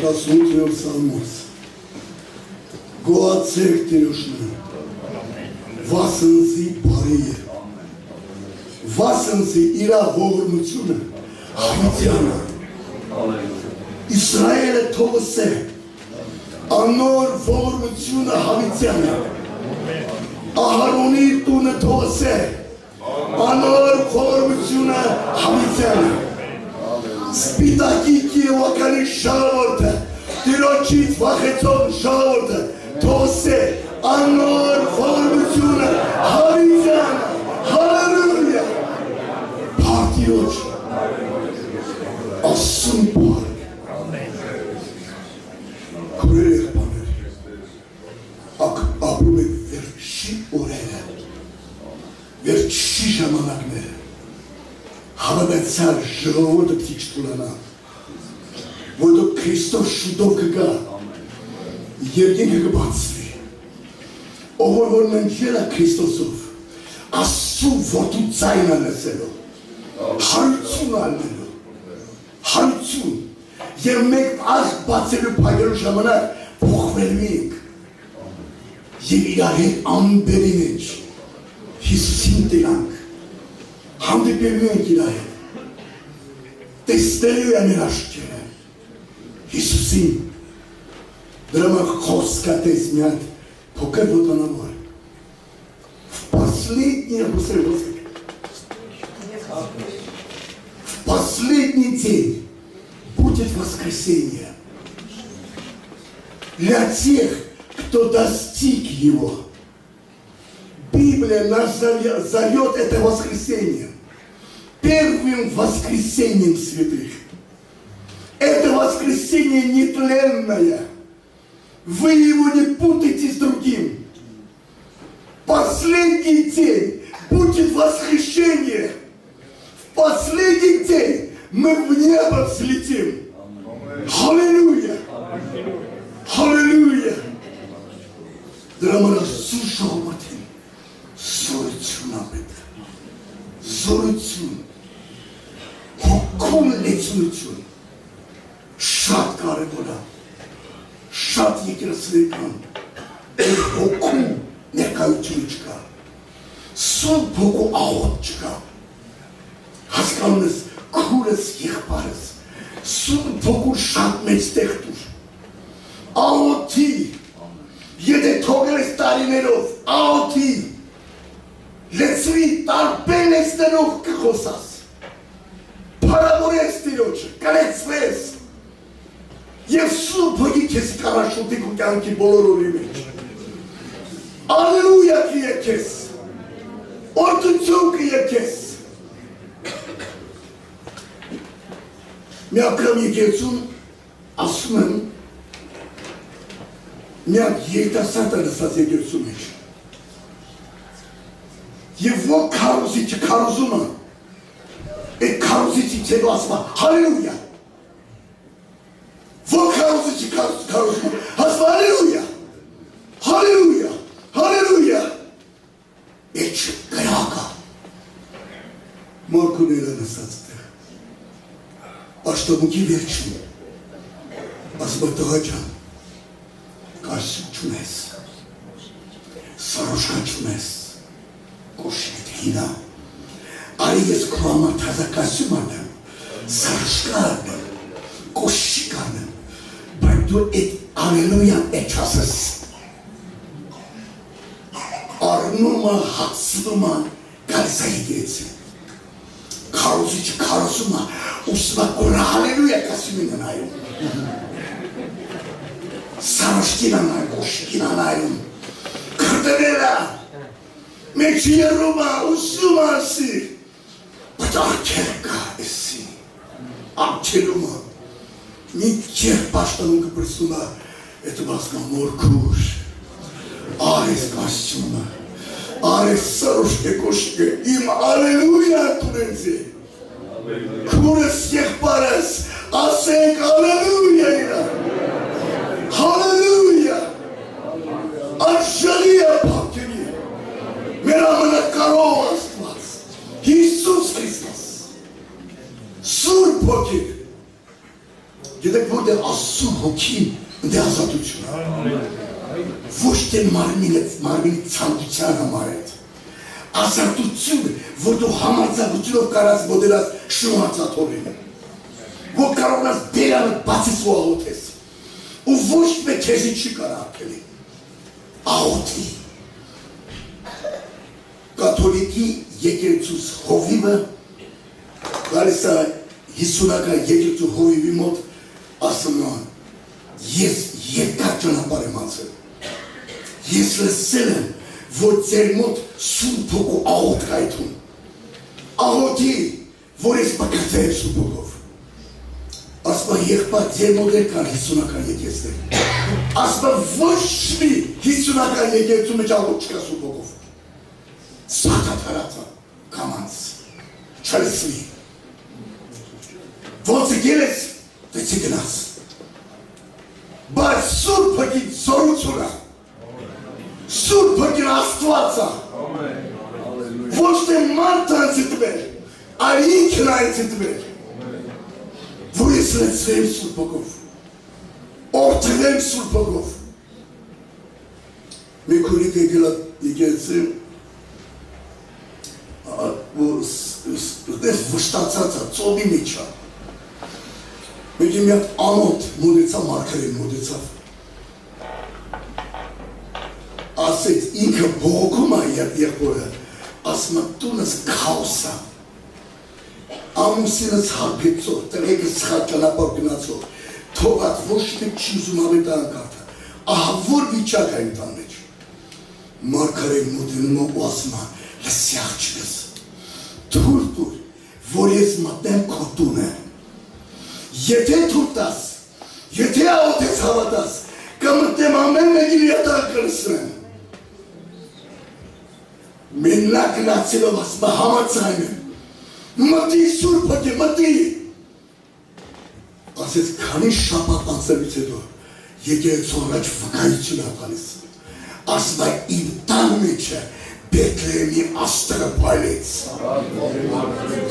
48-րդ Սաղմոս գոհացեք Տիրոջը վասնզի բարի է վասնզի իր ողորմությունը հավիտյանը Իսրայելը թողսե անոր ողորմությունը հավիտյանը Ահարոնի տունը թողսե անոր ողորմությունը հավիտյանը Սպիտակի Կիևականի ժողովուրդը Տիրոջից վախեցող ժողովուրդը թողսե անոր ողորմությունը հավիտյանը Հալելույա Փառք Տիրոջ Ասում փառք Քուրեր եղբայրներ ապրում եք վերջի օրերը վերջի ժամանակները հավատացյալ ժողովուրդը պիտի չթուլանա որ դուք Քրիստոս շուտով կգա երկինքը կբացվի ով որ մնջել է Քրիստոսով Աստծու որդու ձայնը լսելով հարություն ալնելով հարություն և մեկ արխ բացելու փայլելու ժամանակ փոխվելու ենք և իրար հետ ամբերի մեջ Հիսուսին տերանք հանդիպելու ենք իրար հետ տեսնելու է մեր աչքերը Հիսուսին դրամա խոսքատես մի հատ փոքր ոտանավոր В последний день будет воскресенье для тех, кто достиг его. Библия нас зовет это воскресенье первым воскресением святых. Это воскресенье нетленное. Вы его не путайте с другим. Последний день будет восхищение. В последний день мы в небо взлетим. Аллилуйя! Аллилуйя! Դրամանը սուշողմատին, զորություն ապետ, զորություն, հոգում լեցունություն, շատ կարևոր է, շատ եկեղեցիական, հոգում ներկայություն չկա, սուրբ հոգու աղոտ չկա, հասկանում ես քուրս եղբայրս, սուրբ հոգու շատ մեծ տեղ տուր, աղոթի, եթե թողել ես տարիներով, աղոթի, լեցվի տարբերեցնելով կխոսաս, փառավորես Տիրոջը, կլեցվես, և սուրբ հոգի քեզ կանաշուտի քո կյանքի բոլոր օրերի մեջ, Ալելույա կերքես, օրդություն կերքես, մի անգամ եկեղեցում ասում եմ միակ երիտասարդ լսած եկեղեցու մեջ և ո քարոզիչը քարոզումը այդ քարոզիչի ցերու ասում է հալելույա ո քարոզիչի քարոզումը ասում հալելույա հալելույա հալելույա էջ գրակա մորքուները լսած աշտամուկի վերջում ասում է տղա ջան Կարսուկ չունես, սարոշկա չունես, կոշիտ հինա, արի ես քո համար թազակասում անեմ, սարոշկա անեմ, կոշիկ անեմ, բայց դու այդ Ալելույան էջասս, արնումը, հացնումը, գալսայի գեցին, քարոզիչը քարոզումը, ուսմա կորա Ալելույա կասումին նայում, Սարոշկին անայում, կոշկին անայում, կրտները, մեջ երում է, ուսում ասի, բայց աղջեր կա էսի, աղջերում է, մի կեր պաշտանում կպրսում է, էտու բասկա մորքուր, արես կաշչումը, արես սարոշկե կոշկե, իմ ալելույա տունենձի, քուրս եղբարս, ասենք ալելույա իրա, Հալելույա, արժանի է պարտերի, մեր ամենակարող Աստված, Հիսուս Քրիստոս, Սուրբ Հոգի, գիտեք ոչ որտեղ Աստծո հոգին դե ազատություն։ Ոչ թե մարմինի ցանկության համար է։ Ազատություն, որ դու համարձակությունով կարած մոդելած շնորհածաթորին։ Որ կարող ես բերանը բացից ու աղոթես։ Ու ոչ թե քեզի չի կարող ապրել։ Աղոթի։ Կաթոլիկի եկեղեցուց հովիվը գալիս է 50-ական եկեղեցու հովիվի մոտ ասում է ես երկար ճանապարհ եմ անցել։ Ես լսել եմ, որ ձեր մոտ Սուրբ Հոգու աղոթք այդում։ Աղոթի, որ ես բկացել եմ Սուրբ Հոգով։ Ասպա եղբայր ձեր մոտ էլ կան 50-ական եկեղեցիներ։ Ասպա ոչ մի 50-ական եկեղեցու մեջ աղոթք չկա Սուրբ Հոգով։ Սաթաթարացա, կամանց, չլսվի։ Ոնց եկել ես, դեցի գնաց։ Բայց Սուրբ Հոգի զորությունը, Սուրբ Հոգին Աստված է։ Ոչ թե մարդը անցիտվել, այլ ինքն անցիտվել։ Որ ես լեցվեմ Սուրբ Հոգով, օրդվեմ Սուրբ Հոգով։ Մի քուրիկ եկել եկեղեցի, դες վշտացած է, ծովի մեջ է։ Մեկի մի հատ անոթ մոտեցավ, մարգարեն մոտեցավ։ Ասեց ինքը բողոքում է եղբորը, ասում է տունս քաոս է։ Ամուսինս հարգեցող, տղեկս սխալ ճանապարհ գնացող, թողած ոչ թե չի ուզում ավետարան կարդալ։ Ահա որ վիճակ է իմ տան մեջ։ Մարգարեն մոտենում է ու ասում է, լսի աղջիկս, թույլ տուր, որ ես մտնեմ քո տունը։ Եթե թույլ տաս, եթե աղոթես հավատաս, կմտնեմ ամեն մեկին յատակ կլսնեմ։ Մենակ գնացելով ասում է համաձայն եմ։ Մտի Սուրբ Հոգի, մտի։ Ասեց քանի շաբաթ անցելուց հետո եկեղեցու առաջ վկայություն է տալիս։ Ասում է իմ տան մեջը Բեթլեհեմի աստղը փայլեց։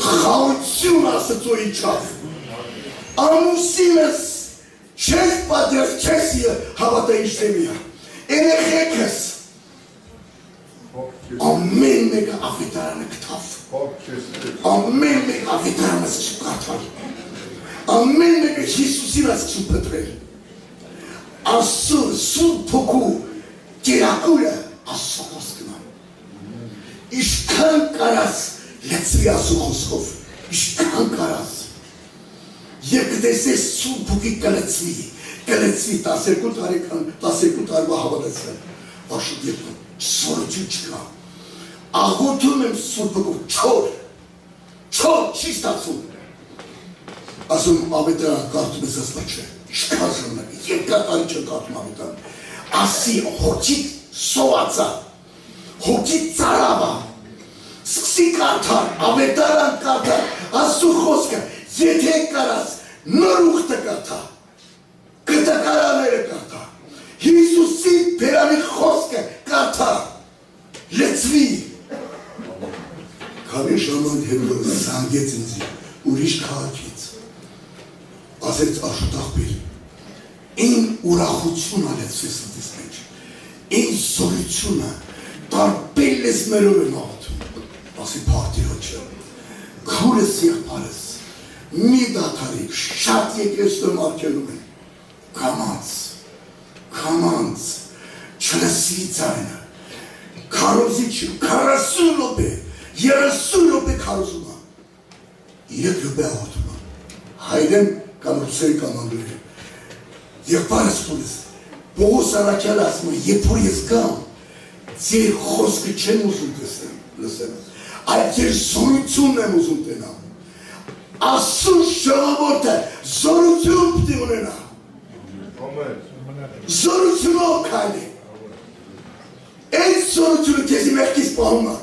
Խաղություն Աստծո իջավ։ Ամուսինս չես պատրաստ, չես հավատա ինչ թեմի է։ Երեխեքս ամեն մեկը ավետարանը գտավ։ Ամեն մեկ ավետարանը սկսում կարդալ։ Ամեն մեկը Հիսուսին սկսում փնտրել։ Աստծո Սուրբ Հոգու կերակուրը Աստծո խոսքն է։ Ինչքան կարաս լեցվի Աստծո խոսքով, ինչքան կարաս։ Եվ կտեսես Սուրբ Հոգի կլեցվի 12 տարվա հավատացել։ Աշուտ երկու սորություն չկա։ Աղոթում եմ Սուրբ Հոգով, չոր, չի ստացվում։ Ասում ավետարան կարդում ես ասում չէ, ինչքան ժամանակ, երկար տարի չեմ կարդում ավետարան։ Ասի հոգի սովածա, հոգի ծարավա, սկսի կարդալ, ավետարան կարդալ, Աստծո խոսքը, եթե կարաս նոր ուխտը կարդա, կտակարաները կարդա, Հիսուսի բերանի խոսքը կարդա, լեցվի։ Քանի ժամանակ հետո զանգեց ինձ ուրիշ քաղաքից, ասեց Աշոտ աղբեր, այն ուրախությունը լեցվեց ինձ մեջ, այն զորությունը տարբեր լեզուներով եմ աղոթում, ասի փառքի Հոչը, քուրս եղբայրս, մի դադարի, շատ եկեղեցիներում արգելում են, կամանց, չլսվի ձայնը, քարոզի չի, 40 րոպե, 30 րոպե քարոզում է, 3 րոպե աղոթում է, հայրեն կամ ռուսերի կամ անգլերեն, եղբայրս քուրս, Պողոս Արաքյալը ասում է, երբ որ ես գամ, ձեր խոսքը չեմ ուզում լսել, այլ ձեր զորությունն եմ ուզում տենամ, Աստծո ժողովուրդը զորություն պիտի ունենա, զորությունով քայլի, այդ զորությունը քեզի մեղքից պահում է,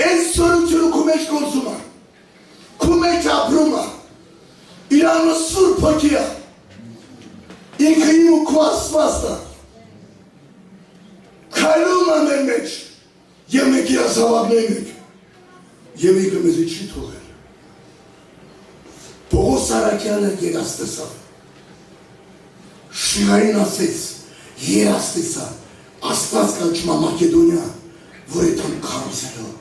այդ զորությունը քո մեջ գործում է, քո մեջ ապրում է, Իրանը Սուրբ Հոգի է, ինքը իմ ու քո Աստվածն է, քայլում է մեր մեջ, եւ մենք իր զավակներն ենք, եւ ինքը մեզ չի թողել։ Պողոս Սարակյանը երաս տեսավ։ Շիրային ասեց, երաս տեսա, Աստված կանչում է Մակեդոնիա, որ այդան քարոզելով։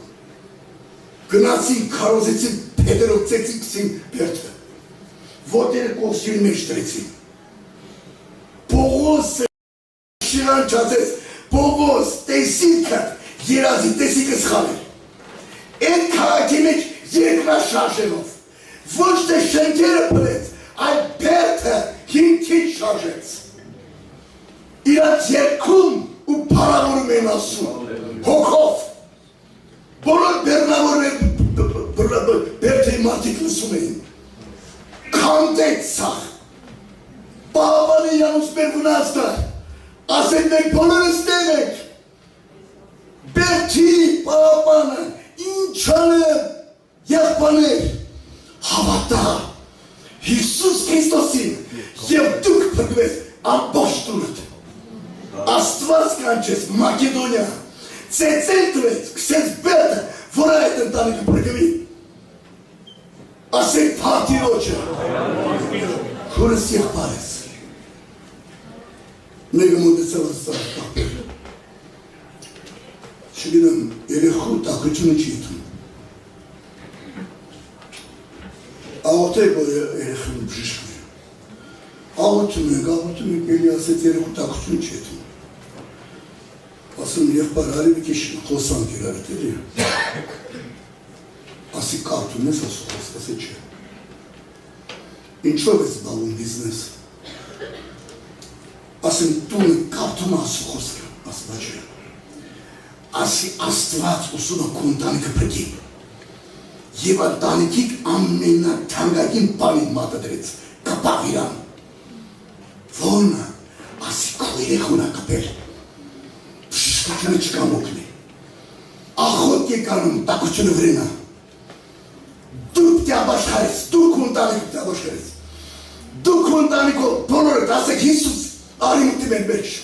Գնացին, քարոզեցին, փեդերով ծեցին բերդը։ Ոտերը կողքին մեջ տրեցին։ Պողոսը շիրան չացեց, Պողոս, տեսիքը, երազի տեսիքը սխալ էր։ Այդ քաղաքի մեջ երկրաշարժերով, ոչ թե շենքերը բերեց, այլ բերդը հիմքից շարժեց։ Իրաց երգում ու փառավորում են ասում, հոգով, բոլոր բերդի մարդիկ լսում էին, քանդեց սաղ, պահապանը Յանուս մեր վնասդար, ասեն մենք բոլորս տեղ ենք, բերդի պահապանը, ինչ անեմ, եղբաներ, հավատա, Հիսուս Քրիստոսին և դուք փրկվես ամբողջ տունդ, Աստված կանչեց Մակեդոնիա, ծեծել տվեց, քսեց բերդը, որ այդ ընտանիքը փրկվի, ասեք փառթիրոջը, քուրս եղբայր ես, մեկը մոտեցավ Աստված կապել, չգիտեմ, երեխու տակությունը չի ետում, աղոթեք, որ երեխուն բժիշկն է, աղոթում ենք, էլի ասեց երեխու տակություն չի ետում, ասում եղբայր արի մի քիչ խոսանք իրար հետ էլի, ասի կարդում ես ասու խոսք, ասի չէ, ինչով ես զբաղվում բիզնես, ասում տունը կարդում ասու խոսքը, ասում չէ, ասի Աստված ուսում է քո ընտանիքը փրկի, և ընտանիքիք ամենաթանկագին բանին մատադրեց, կպավ իրան, որն է, ասի քո երեխուն է կպել, բժշկությունը չկամ օգնի, աղոտ եկանում տակությունը վրենա, դուք դե աբաշխարես, դուք ընտանիքով դե աբաշխարես, դուք ընտանիքով բոլորդ ասեք Հիսուս արի մտի մեր մեջ,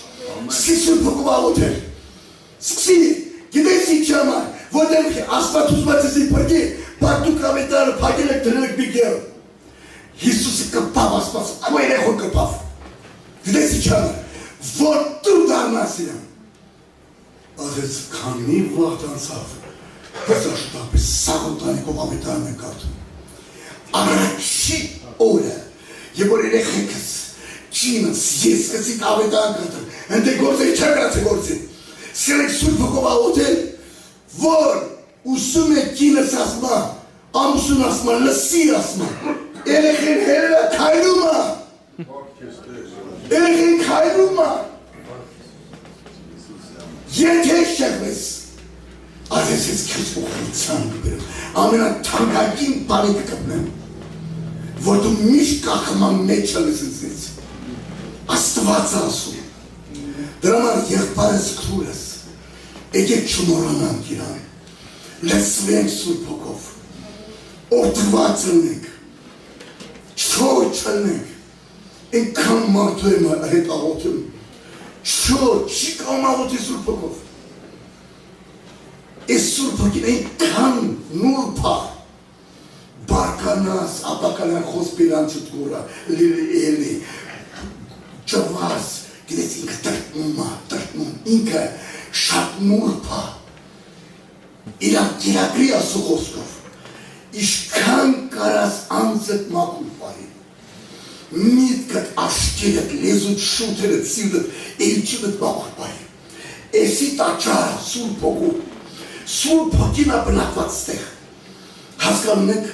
սկսի փոքով աղոթել, սկսի, գիտես ինչ համար, որտեղ Աստված ուզում է ձեզի փրկի, բայց դուք ավետարը փակել եք դրել եք մի կերպ, Հիսուսը կպավ Աստված, քո երեխուն կպավ, գիտես ինչ համար, որ դու դառնաս իրան, ասեց քանի վաղ անցավ, հսաշտապես սաղ ընտանիքով ավետարն են կարդում, առաջի օրը, և որ երեխեքս, ճինս, ես կսիկ ավետարն կարդում, ընտե գործերի չա գրացը գործի, սելեք սուրբ հոգով աղոթել, որ ուսում է կինս ասմա, ամուսուն ասմա, լսի ասմա, երեխեն հերելա քայլում է, երեխեն քայլում է, եթե շեղվես, ասես ես քեզ ուղղության կբերեմ, ամենաթանկագին բանի կգտնեմ, որ դու միշտ կախման մեջը լսեցես, Աստված ասում, դրա համար եղբայրս քրուրս, եկեք չմոռանանք իրան, լսվենք Սուրբ Հոգով, օգտված ըլնենք, չոր չըլնենք, այնքան մարդու եմ հետ աղոթում, չոր, չի կամ աղոթի Սուրբ Հոգով, այս Սուրբ Հոգին այնքան նուրբ է, բարկանաս, ապականան խոսպիլան չտգուրա, էլի, ճվազ, գիտես ինքը տրտնում, ինքը շատ նուրբ է, իրան կերակրի ասու խոսքով, իշքան կարաս անձըտ մակուր պարի, միտքըտ, աշկերըտ, լեզուտ, շութերըտ, սիրդըտ, էլչիվըտ մակուր պարի, էսի տաճարը, Սուրբ Հոգու, Սուրբ Հոգին է բնակված ստեղ, հասկանում եք,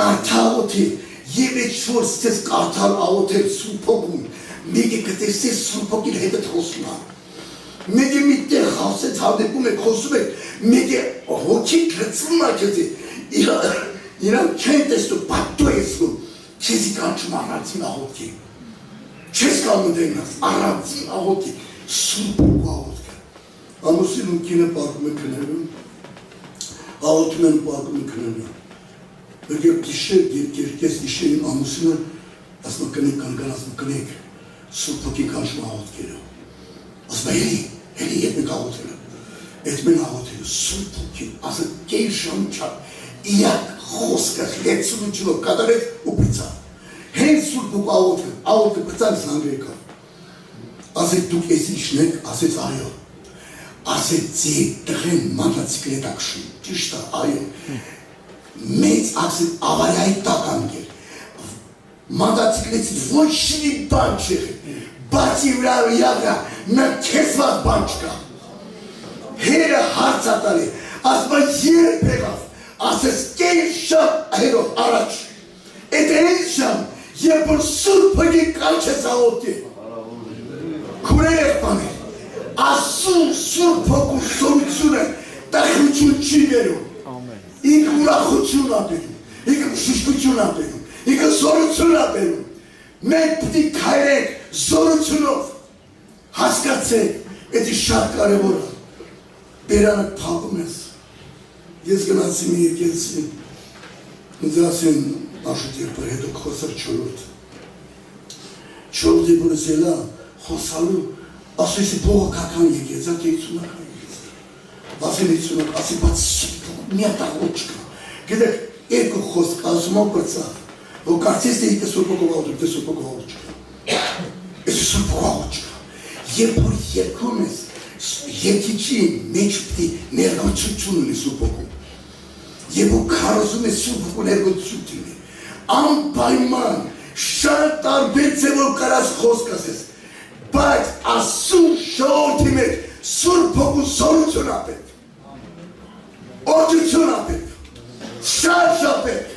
կարդալ աղոթի, և այդ շոր ստես կարդալ աղոթել Սուրբ Հոգուն, մեկը կտեսես Սուրբ Հոգին հետըտ խոսում է, մեկը մի տեղ հասեց հանդեպում եք, խոսում եք, մեկը հոգի գրծվում է քեզի, իրան չեն տեսնում, բայց դու ես ու, քեզի կանչում առանցին աղոթքի, չես կանում դենաս, առանցին աղոթքի, Սուրբ Հոգու աղոթքը, ամուսին ու կինը պարկում է քնելու, աղոթում են պարկում է քնելու, եկեք գիշեր, երկես գիշերին ամուսինը, ասմա կնեք կանգան, ասմա կնեք, Սուրբ Հոգին կանչում աղոթքերը, ասմա էլի ետ մենք աղոթելը, էտ մեն աղոթելը, Սուրբ Հոգին, ասա կեյր շան չար, իրակ խոսքը լեցունությունով կատարեց ու պրծավ, մեծ սուրբ ու աղոտքը բծակ զանգրեկավ։ Ասեց դուք ես իշնեք, ասեց այո։ Ասեց ձեր տղեն մանրացիկլետ ակշում, ճիշտ է, այո։ Մեծ ասեց ավարիայի տակ անգեր։ Մանրացիկլետից ոչ մի բան չեղել, բացի վրա նա քեսված բան չկա։ Հերը հարցատար է, ասում երբ եղավ, ասեց կեր շամ այրով առաջ։ Էդ են շամ, երբ որ սուրբը կանչեց աղոտի։ Քուրեր եղբաներ, ասում սուրբ հոգու սորությունը տախություն չի բերում։ Ինքը ուրախություն ապերում, ինքը շշկություն ապերում, ինքը սորություն ապերում։ Մենք պիտի քայլենք զորությունով, հասկացեք, էդի շատ կարևոր է։ Բերանը փակում ես, ես գնացի մի եկեցի, ինձ ասեն Աշոտ երբար հետո խոսար չորորդ։ Չորորդի բուրս ելա, խոսալու, ասեցի բողոքական եկեց, ատ եիցունական եկեց։ Ասեն եիցունակ, ասի բաց մի ատաղոտ չկա։ Գետեք, երկու խոսք ասում պրծավ, որ կարծես թե իկը սուրբոգով աղոտ, դե սուրբոգով աղոտ չկա։ Էսի սուրբոգով աղոտ չկա։ Երբ որ երկում ես, երկիչի մեջ պիտի ներգործություն ունի սուրբոգում։ Եվ ու կարոզում է սուրբոգու ներգործություն ունի։ Անպայման, շատ տարբեր ձևով կարած խոսք ասես, բայց ասում շողորդի մեջ սուրբ հոգու սորություն ապետ, օջություն ապետ, շատ շապետ,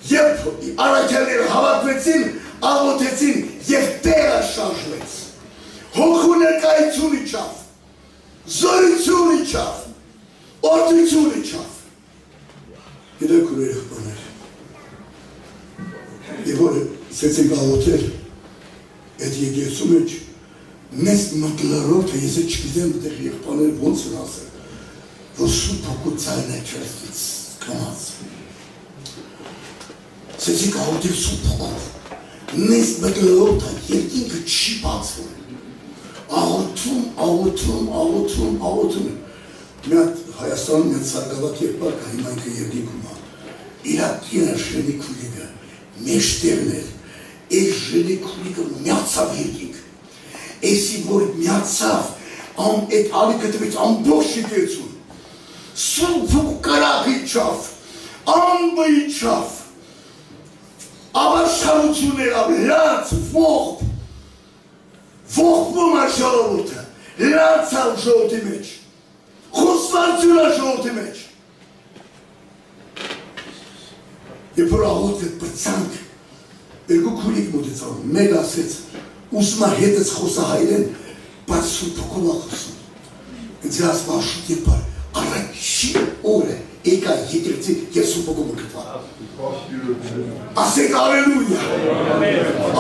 երբ առաքյալները հավաքվեցին, աղոթեցին և տեղը շարժվեց, հոգու ներկայություն իջավ, զորություն իջավ, օջություն իջավ, գիտեք ուրեր եղբաներ, և որ սեցենք աղոթեր, այդ եկեցու մեջ մեզ մտլարորդը ես է չգիտեմ դեղ եղբաներ ոնց են ասել, որ սուրբ հոգու ձայնը չերստից կամաց։ Սեցենք աղոթեր սուրբ հոգով, մեզ մտլարորդը երկինքը չի բացվում, աղոթում, մի հատ Հայաստանում մի հատ սարգավատ եղբար կա, հիմա ինքը երկինքում է, իրա կինը շրենի քուլիկը, մեջտեղն էր, այս ժելի քուլիկը միացավ երկինք, էսի որ միացավ, այդ ալիքը տվեց ամբողջ եկեցուն, սուրբ հոգու կարագ իջավ, ամբը իջավ, ապաշխարություն եղավ, լաց, ողբում է ժողովուրդը, լացավ ժողովրդի մեջ, խոստացություն է ժողովրդի մեջ։ Երբ որ աղոթքը բծանք, երկու քուլիկ մոտեցավ, մեկ ասեց, ուսմա հետս խոսահայրեն, բայց սուրբ հոգով է խոսում։ Ինձ ասում Աշոտ երբար, առաջին օրը եկա եկեղեցի և սուրբ հոգով գտա։ Ասեք ալելույա,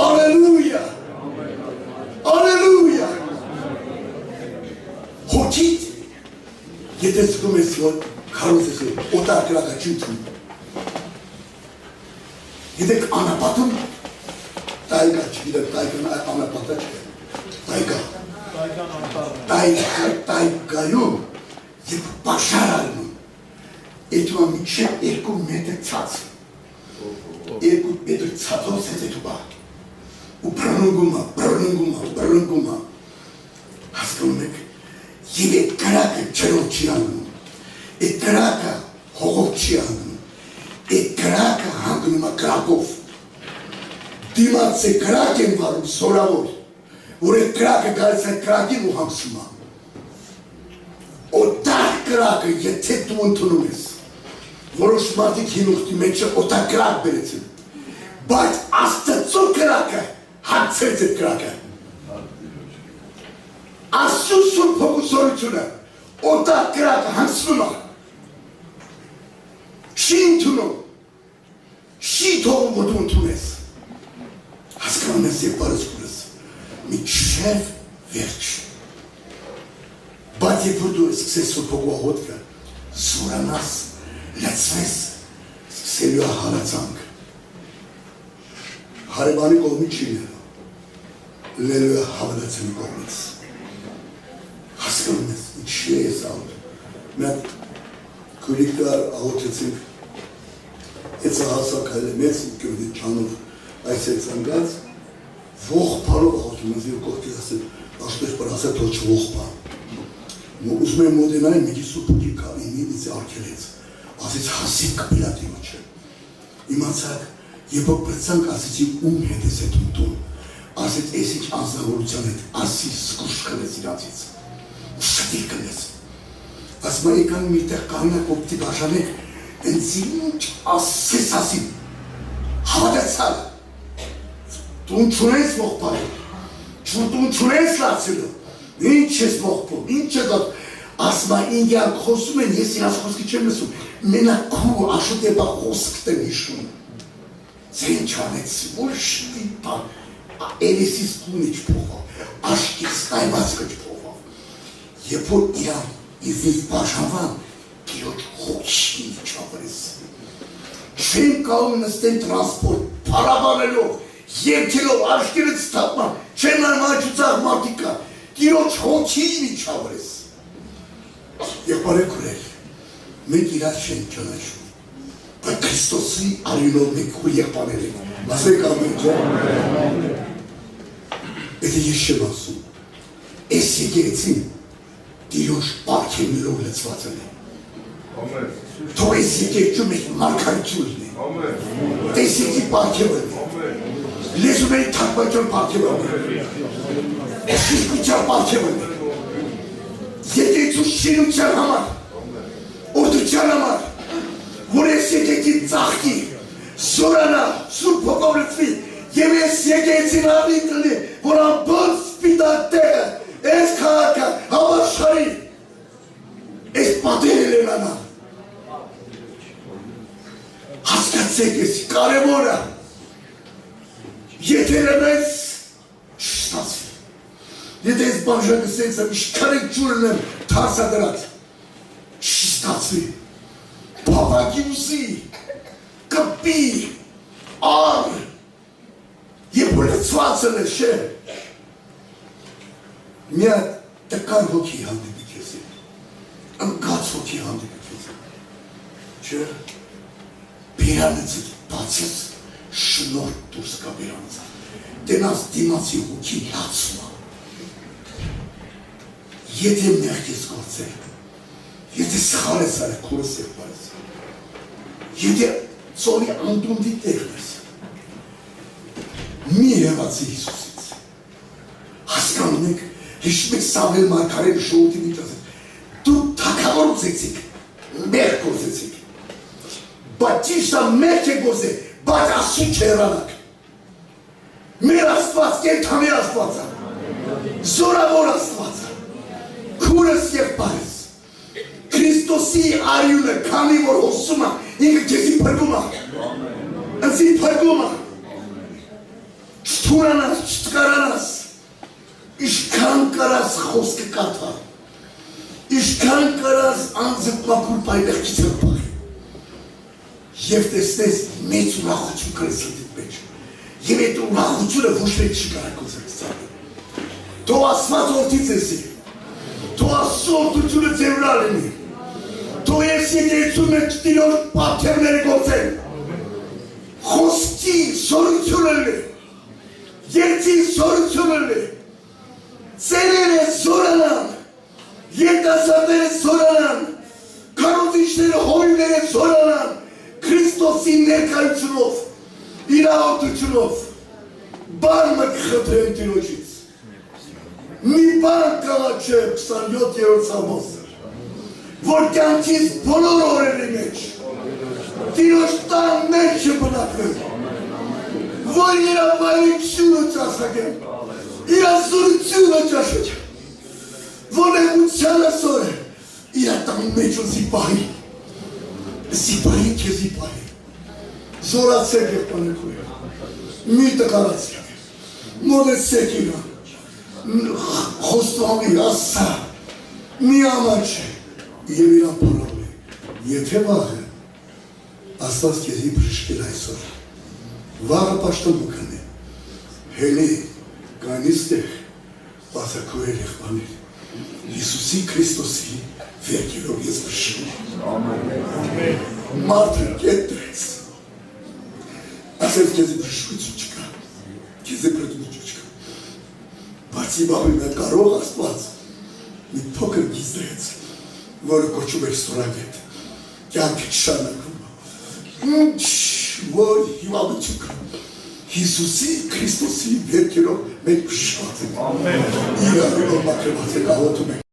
ալելույա, ալելույա։ Հոգիտ, եթե զգում ես, որ քարոզ ես օտար կրակա չի ուտում։ Գիտեք անապատում, տայգա չգիտեք, տայգան անապատը չէ, տայգայում և բաշար ալնում, էդու ամիջև 2 մետր ցած, 2 մետր ցածով սետ էդու բա, ու բրնգում է, հասկանում եք, և էդ կրակը չերով չի անում, էդ կրակը հողով չի անում, Այդ կրակը հանգնում է կրակով, դիմաց է կրակ են վարում սորավոր, որ այդ կրակը գալիս այդ կրակին ու հանգսում է, օտար կրակը եթե դու ընդունում ես, որոշ մարդիկ հինուղտի մեջը օտար կրակ բերեցին, բայց աստծո կրակը հանգցեց այդ կրակը, Աստծո սուրբ հոգու սորությունը օտար կրակը հանգցնում է, չի ընդունում, չի թողում, որ դու ընդունես, հասկանում ես և բարս կուրս, միջև վերջ, բայց երբ որ դու սկսես սուրբ հոգու աղոթքը, զորանաս, լծվես, սկսելու է հալածանք, հարևանի կողմի չի լելու է հավատացանի կողմից, հասկանում ես, ինչի է ես աղոթ, մենք քույրիկ դար աղոթեցինք, Եծա հասակ հայլ է մեծ կյորդի ճանով այս է ծնգած ողբարով աղոթում ես և կողքից ասել աշխտեր պր ասել թող չողբար ուզում եմ մոդենային մի սուպուկի կավին ինձ արգելեց ասեց հասիկ կպիլատի մոչը իմացակ և բրծանք ասեցի ում հետ ես հետ ումտում ասեց ես ինչ անձնավորության հետ ասի սկուշ կնես իրանցից շտիր կնես ասմա եկան միտեղ կանակ ոգտի բաշանեք ընց ինչ ասես ասի հավատացալ դուն չունես ողբարը դուն չունես լացելը ինչ ես ողբում ինչ է դատ ասմա ինգյան խոսում են ես իրաց խոսքի չեմ լսում մենակ քու աշուտ է բա խոսքտ եմ հիշում ձեն չանեց ոչ տիպա Էլիսիս կունի չփոխավ, աշկից նայված կչփոխավ, երբ որ իրան իզնից բաժանվան, իրոջ հոգի չավրես։ Չեն կալում նստեն տրանսպորտ, պարաբանելով, երկելով, աշկերից թապման, չեն նայում աչուցաղ մարդիկա, իրոջ հոգի չավրես։ Եղբարեք ուրել, մենք իրար չեն ճանաչում, բայց Քրիստոսի արյունով մենք ու եղբաներ ենք, ասեք ամեն ջան։ Եթե ես չեմ ասում, ես եկեցին Տիրոջ պարգևներով լցված են։ Թող ես եկեցում եք մարգարեություն լինի։ Տեսիքի պարգև են։ Լեզուների թարգմանության պարգև են։ Շիրկության պարգև են։ Եկեցու շինության համար, օրդության համար, որ ես եկեցին ծաղկի, սորանա, սուրբ հոգով լցվի, և ես եկեցին ավին տնի, որ ամբողջ սպիտակ տեղը, ես քաղաքը, համաշխարհի, ես պատերել եմ անա։ Հասկացեք ես կարևորը, եթե լնես չստացվի, եթե ես բանջակը սենցը միշքարեք ջուրն եմ թարսադրած, չստացվի, բավակի ուսի, կպի, ար, Եվ որ լծվածը է շե, միա տկար հոգի հանդիպի քեզ է, ընկած հոգի հանդիպի քեզ է, չէ, բերանեցիտ բացեց, շնորհ դուրս կա բերանցա, տենաց դիմացի հոգի լացում է, եթե մեղք ես գործել, եթե սխալ ես արել, քուրս եք բարես, եթե ծորի անդունդի տեղն ես, մի հեղացի Հիսուսից, հասկանում եք, հիշում եք Սամվել մարգարեի շոուտի միջ ասել, դու թագավոր ուզեցիք, մեղք գործեցիք, բայց ճիշտ է մեղք եք գործել, բայց Աստծու չհեռանաք, մեր Աստված կենդանի Աստված է, զորավոր Աստված է, քուրս եղբայրս, Քրիստոսի արյունը, քանի որ հոսում է, ինքը քեզի փրկում է, ինձի փրկում է, չթուրանաս, չտկարանաս, իշքան կարաս խոսքը կաթա, իշքան կարաս անձդ մակուր պայմեղքից հրպաղի, և տեսնես մեծ ուրախություն կրես լդիտ մեջ, և այդ ուրախությունը ոչ մեկ չի կարակոց եկցավի, թող ասված որդից եսի, թող ասու որդությունը ձևրա լինի, թող ես եկեցում եք Տիրոջ պարգևները գործեն, խոսքի սորությունը լինի, Երցին սորությունն է, ծերերը սորանան, ետասատերը սորանան, կարոզիչները հովիվները սորանան, Քրիստոսի ներկայությունով, իրավատությունով, բան մը կխտրեմ Տիրոջից, մի բան կաղա չէ 27-րդ Սամոսը, որ կյանքից բոլոր օրերի մեջ, Տիրոջ տան մեջ չբնակվեմ, որ իրավայրությունը ճասակեմ, իրազորությունը ճաշոչեմ, որ էգությանը սոր է, իրատան մեջ ու զիպահի քեզի պահի, զորացեք եղբանեք ու մի տկարացեք, մոդեցեք իրան, խոստովի, ասա, մի ամաչ է, և իրան պարավ է, եթե վաղը, աստված քեզի բրշկել այսօր, վաղը պաշտամուքն է, հելի կանիստեղ բացակոյել եղբաներ, Հիսուսի Քրիստոսի վերքերով ես բրշում մարդը կետ դրեց, ասեց քեզի բրշություն չկա, զեբրդուճ կա։ Բայց իբավի նա կարող աստված մի փոքր գիզրեց, որը կոչում էր ստորագետ, կյանքը շանակում, ինչ որ հիվանդություն կա, Հիսուսի Քրիստոսի վերքերով մենք շատ ենք, իրարով մակրված ենք աղոթում ենք,